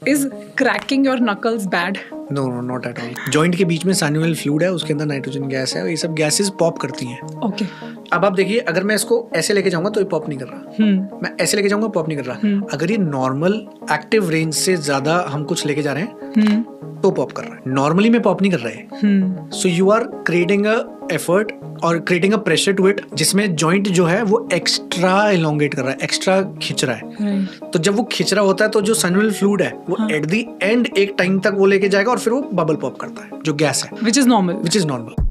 Is cracking your knuckles bad? No no not at all. Joint के बीच में synovial fluid है, उसके अंदर नाइट्रोजन गैस है, ये सब गैसेस पॉप करती हैं। ओके। अब आप देखिए, अगर मैं इसको ऐसे लेके जाऊंगा तो ये पॉप नहीं कर रहा, मैं ऐसे लेके जाऊंगा पॉप नहीं कर रहा। अगर ये नॉर्मल एक्टिव रेंज से ज्यादा हम कुछ लेके जा रहे हैं तो पॉप कर रहा है। नॉर्मली में पॉप नहीं कर रहा है। So you are creating a effort और creating a pressure to it, जिसमें जॉइंट जो है वो एक्स्ट्रा एलोंगेट कर रहा है, एक्स्ट्रा खिंच रहा है। तो जब वो खिंच रहा होता है तो जो साइनोवियल फ्लूइड है वो एट द एंड एक टाइम तक वो लेके जाएगा और फिर वो बबल पॉप करता है, जो गैस है, Which is normal. Which is normal.